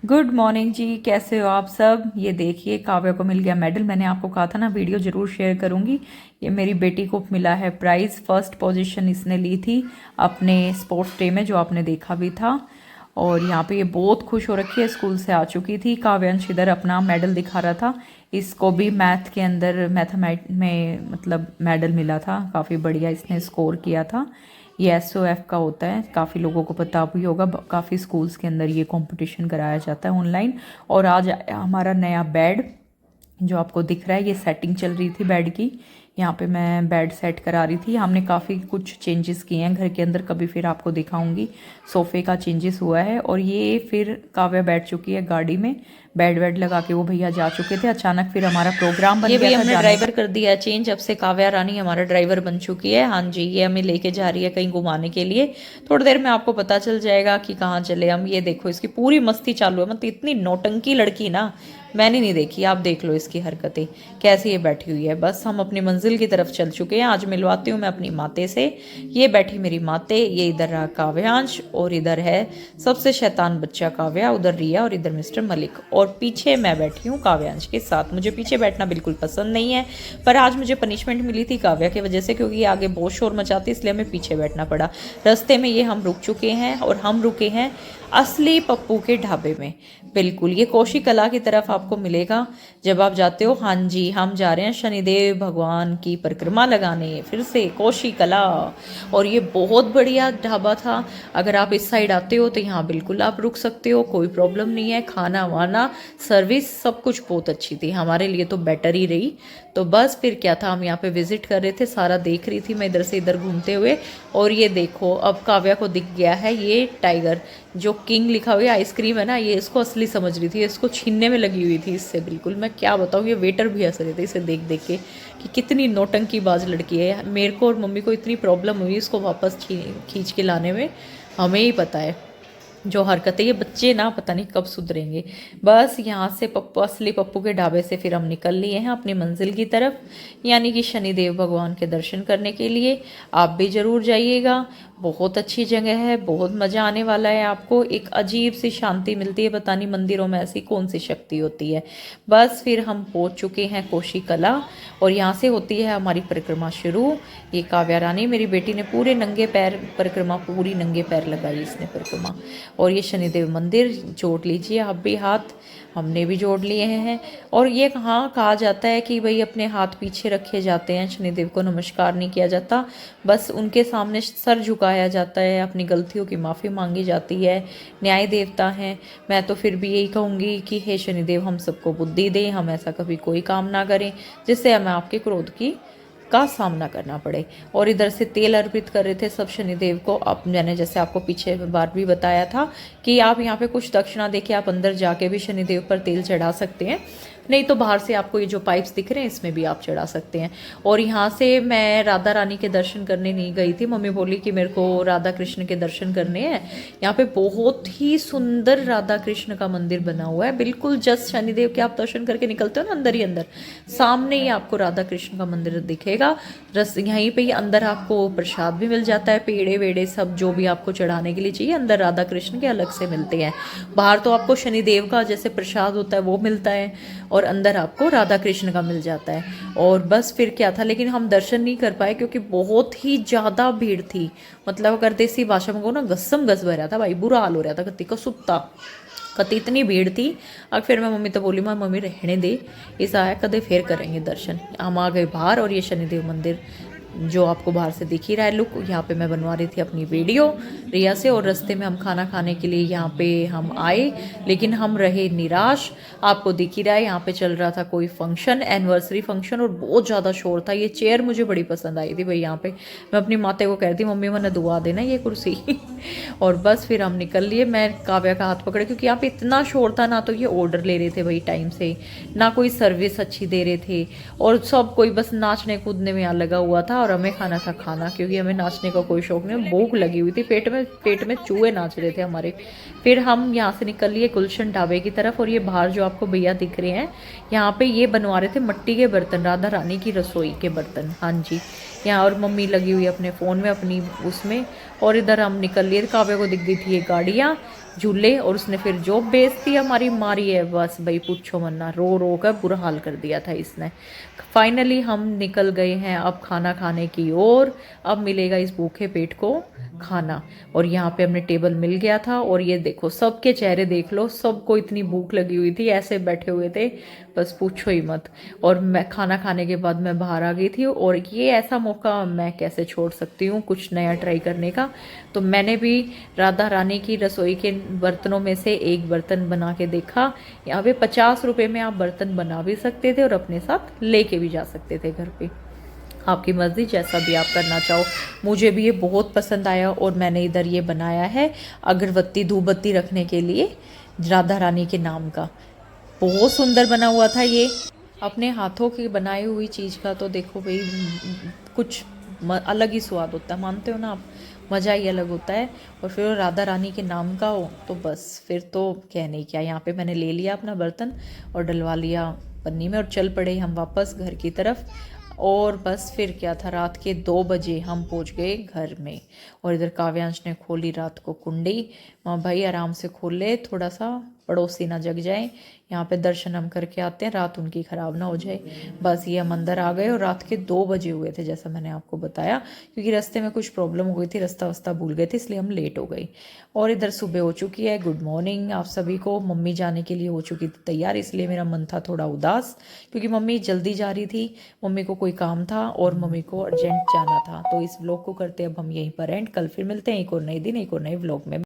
Good morning जी, कैसे हो आप सब। ये देखिए काव्या को मिल गया मेडल। मैंने आपको कहा था ना वीडियो ज़रूर शेयर करूंगी। ये मेरी बेटी को मिला है प्राइज़, फर्स्ट पोजीशन इसने ली थी अपने स्पोर्ट्स डे में, जो आपने देखा भी था। और यहाँ पे ये बहुत खुश हो रखी है, स्कूल से आ चुकी थी। काव्यांश इधर अपना मेडल दिखा रहा था। इसको भी मैथ के अंदर मैथमेट में मतलब मेडल मिला था, काफ़ी बढ़िया इसने स्कोर किया था। ये SOF का होता है, काफ़ी लोगों को पता भी होगा, काफ़ी स्कूल्स के अंदर ये कंपटीशन कराया जाता है ऑनलाइन। और आज हमारा नया बेड जो आपको दिख रहा है, ये सेटिंग चल रही थी बेड की। यहाँ पे मैं बेड सेट करा रही थी। हमने काफ़ी कुछ चेंजेस किए हैं घर के अंदर, कभी फिर आपको दिखाऊंगी। सोफ़े का चेंजेस हुआ है। और ये फिर काव्या बैठ चुकी है गाड़ी में, बेड वेड लगा के वो भैया जा चुके थे। अचानक फिर हमारा प्रोग्राम बन ये भी गया था हमने जाने ड्राइवर का। कर दिया है चेंज। अब से काव्या रानी हमारा ड्राइवर बन चुकी है। हाँ जी, ये हमें लेके जा रही है कहीं घुमाने के लिए। थोड़ी देर में आपको पता चल जाएगा कि कहाँ चले हम। ये देखो इसकी पूरी मस्ती चालू है, मतलब इतनी नौटंकी लड़की ना मैंने नहीं देखी। आप देख लो इसकी हरकतें कैसी ये बैठी हुई है। बस हम अपनी मंजिल की तरफ चल चुके हैं। आज मिलवाती हूँ मैं अपनी माते से। ये बैठी मेरी माते, ये इधर रहा काव्यांश, और इधर है सबसे शैतान बच्चा काव्या, उधर रिया, और इधर मिस्टर मलिक, और पीछे मैं बैठी हूँ काव्यांश के साथ। मुझे पीछे बैठना बिल्कुल पसंद नहीं है, पर आज मुझे पनिशमेंट मिली थी काव्या की वजह से, क्योंकि ये आगे बहुत शोर मचाती, इसलिए हमें पीछे बैठना पड़ा। रास्ते में ये हम रुक चुके हैं, और हम रुके हैं असली पप्पू के ढाबे में। बिल्कुल ये कौशी कला की तरफ आपको मिलेगा जब आप जाते हो। हाँ जी, हम जा रहे हैं शनिदेव भगवान की परिक्रमा लगाने फिर से कौशी कला। और ये बहुत बढ़िया ढाबा था। अगर आप इस साइड आते हो तो यहाँ बिल्कुल आप रुक सकते हो, कोई प्रॉब्लम नहीं है। खाना वाना सर्विस सब कुछ बहुत अच्छी थी, हमारे लिए तो बेटर ही रही। तो बस फिर क्या था, हम यहाँ पे विजिट कर रहे थे, सारा देख रही थी मैं इधर से इधर घूमते हुए। और ये देखो अब काव्या को दिख गया है ये टाइगर, जो किंग लिखा हुआ आइसक्रीम है ना, ये इसको असली समझ रही थी, इसको छीनने में लगी हुई थी इससे। बिल्कुल मैं क्या बताऊँ, ये वेटर भी हंस रहे थे इसे देख देख के कि कितनी नौटंकी बाज लड़की है। मेरे को और मम्मी को इतनी प्रॉब्लम हुई इसको वापस खींच के लाने में, हमें ही पता है। जो हरकतें ये बच्चे ना पता नहीं कब सुधरेंगे। बस यहाँ से पप्पू, असली पप्पू के ढाबे से फिर हम निकल लिए हैं अपनी मंजिल की तरफ, यानी कि शनिदेव भगवान के दर्शन करने के लिए। आप भी ज़रूर जाइएगा, बहुत अच्छी जगह है, बहुत मज़ा आने वाला है आपको। एक अजीब सी शांति मिलती है, पता नहीं मंदिरों में ऐसी कौन सी शक्ति होती है। बस फिर हम पहुँच चुके हैं कौशी कला, और यहाँ से होती है हमारी परिक्रमा शुरू। ये काव्या रानी मेरी बेटी ने पूरे नंगे पैर परिक्रमा, पूरी नंगे पैर लगाई इसने परिक्रमा। और ये शनिदेव मंदिर जोड़ लीजिए आप भी हाथ, हमने भी जोड़ लिए हैं। और ये कहाँ कहा जाता है कि भाई अपने हाथ पीछे रखे जाते हैं, शनिदेव को नमस्कार नहीं किया जाता, बस उनके सामने सर झुकाया जाता है, अपनी गलतियों की माफ़ी मांगी जाती है। न्याय देवता हैं। मैं तो फिर भी यही कहूँगी कि हे शनिदेव हम सबको बुद्धि दें, हम ऐसा कभी कोई काम ना करें जिससे हमें आपके क्रोध की का सामना करना पड़े। और इधर से तेल अर्पित कर रहे थे सब शनिदेव को। अब मैंने जैसे आपको पीछे बार भी बताया था कि आप यहाँ पे कुछ दक्षिणा देके आप अंदर जाके भी शनिदेव पर तेल चढ़ा सकते हैं, नहीं तो बाहर से आपको ये जो पाइप्स दिख रहे हैं इसमें भी आप चढ़ा सकते हैं। और यहाँ से मैं राधा रानी के दर्शन करने नहीं गई थी, मम्मी बोली कि मेरे को राधा कृष्ण के दर्शन करने हैं। यहाँ पे बहुत ही सुंदर राधा कृष्ण का मंदिर बना हुआ है, बिल्कुल जस्ट शनिदेव के आप दर्शन करके निकलते हो ना अंदर ही अंदर, सामने ही आपको राधा कृष्ण का मंदिर दिखेगा। रस यहीं पे ही अंदर आपको प्रसाद भी मिल जाता है, पेड़े वेड़े सब जो भी आपको चढ़ाने के लिए चाहिए अंदर राधा कृष्ण के अलग से मिलते हैं। बाहर तो आपको शनिदेव का जैसे प्रसाद होता है वो मिलता है, और अंदर आपको राधा कृष्ण का मिल जाता है। और बस फिर क्या था, लेकिन हम दर्शन नहीं कर पाए क्योंकि बहुत ही ज़्यादा भीड़ थी। मतलब अगर देसी भाषा में को ना गस्सम गस भर रहा था भाई, बुरा हाल हो रहा था कत्ती का सुत्ता कति, इतनी भीड़ थी। अब फिर मैं मम्मी तो बोली मैं मम्मी रहने दे, इस आया कदे फिर करेंगे दर्शन। हम आ गए बाहर, और ये शनिदेव मंदिर जो आपको बाहर से दिख ही रहा है लुक। यहाँ पे मैं बनवा रही थी अपनी वीडियो रिया से, और रास्ते में हम खाना खाने के लिए यहाँ पे हम आए, लेकिन हम रहे निराश। आपको दिख ही रहा है यहाँ पे चल रहा था कोई फंक्शन, एनिवर्सरी फंक्शन, और बहुत ज़्यादा शोर था। ये चेयर मुझे बड़ी पसंद आई थी भाई। यहाँ पे मैं अपनी माते को कह रही थी मम्मी मैंने दुआ देना ये कुर्सी और बस फिर हम निकल लिए। मैं काव्या का हाथ पकड़े क्योंकि यहाँ पे इतना शोर था, ना तो ये ऑर्डर ले रहे थे भाई टाइम से, ना कोई सर्विस अच्छी दे रहे थे, और सब कोई बस नाचने कूदने में यहाँ लगा हुआ था। और हमें खाना था खाना, क्योंकि हमें नाचने का कोई शौक नहीं, भूख लगी हुई थी, पेट में चूहे नाच रहे थे हमारे। फिर हम यहाँ से निकल लिए गुलशन ढाबे की तरफ। और ये बाहर जो आपको भैया दिख रहे हैं, यहाँ पे ये बनवा रहे थे मिट्टी के बर्तन, राधा रानी की रसोई के बर्तन। हाँ जी, यहाँ और मम्मी लगी हुई अपने फ़ोन में अपनी उसमें। और इधर हम निकल लिए, काव्या को दिख गई थी ये गाड़ियाँ, झूले, और उसने फिर जो बेइज्जती हमारी मारी है बस भाई पूछो मन्ना, रो रो कर बुरा हाल कर दिया था इसने। फाइनली हम निकल गए हैं अब खाना खाने की ओर। अब मिलेगा इस भूखे पेट को खाना। और यहाँ पे हमने टेबल मिल गया था, और ये देखो सबके चेहरे देख लो, सबको इतनी भूख लगी हुई थी, ऐसे बैठे हुए थे बस पूछो ही मत। और मैं खाना खाने के बाद मैं बाहर आ गई थी, और ये ऐसा मौका मैं कैसे छोड़ सकती हूँ कुछ नया ट्राई करने का। तो मैंने भी राधा रानी की रसोई के बर्तनों में से एक बर्तन बना के देखा। यहाँ पे 50 रुपए में आप बर्तन बना भी सकते थे और अपने साथ लेके भी जा सकते थे घर पे। आपकी मर्जी, जैसा भी आप करना चाहो। मुझे भी ये बहुत पसंद आया, और मैंने इधर ये बनाया है अगरबत्ती धूपबत्ती रखने के लिए राधा रानी के नाम का। बहुत सुंदर बना हुआ था ये। अपने हाथों की बनाई हुई चीज़ का तो देखो भाई कुछ अलग ही स्वाद होता है, मानते हो ना आप। मज़ा ही अलग होता है। और फिर राधा रानी के नाम का हो तो बस फिर तो कहने क्या। यहाँ पे मैंने ले लिया अपना बर्तन और डलवा लिया पन्नी में, और चल पड़े हम वापस घर की तरफ। और बस फिर क्या था, रात के 2 बजे हम पहुंच गए घर में। और इधर काव्यांश ने खोली रात को कुंडी। वहाँ भाई आराम से खोल ले, थोड़ा सा पड़ोसी ना जग जाए। यहाँ पे दर्शन हम करके आते हैं, रात उनकी ख़राब ना हो जाए। बस ये हम अंदर आ गए, और रात के 2 बजे हुए थे जैसा मैंने आपको बताया, क्योंकि रास्ते में कुछ प्रॉब्लम हो गई थी, रास्ता वास्ता भूल गए थे, इसलिए हम लेट हो गए। और इधर सुबह हो चुकी है। गुड मॉर्निंग आप सभी को। मम्मी जाने के लिए हो चुकी थी तैयार, इसलिए मेरा मन था थोड़ा उदास, क्योंकि मम्मी जल्दी जा रही थी। मम्मी को कोई काम था और मम्मी को अर्जेंट जाना था। तो इस व्लॉग को करते अब हम यहीं पर एंड। कल फिर मिलते हैं एक और नए दिन एक और नए व्लॉग में।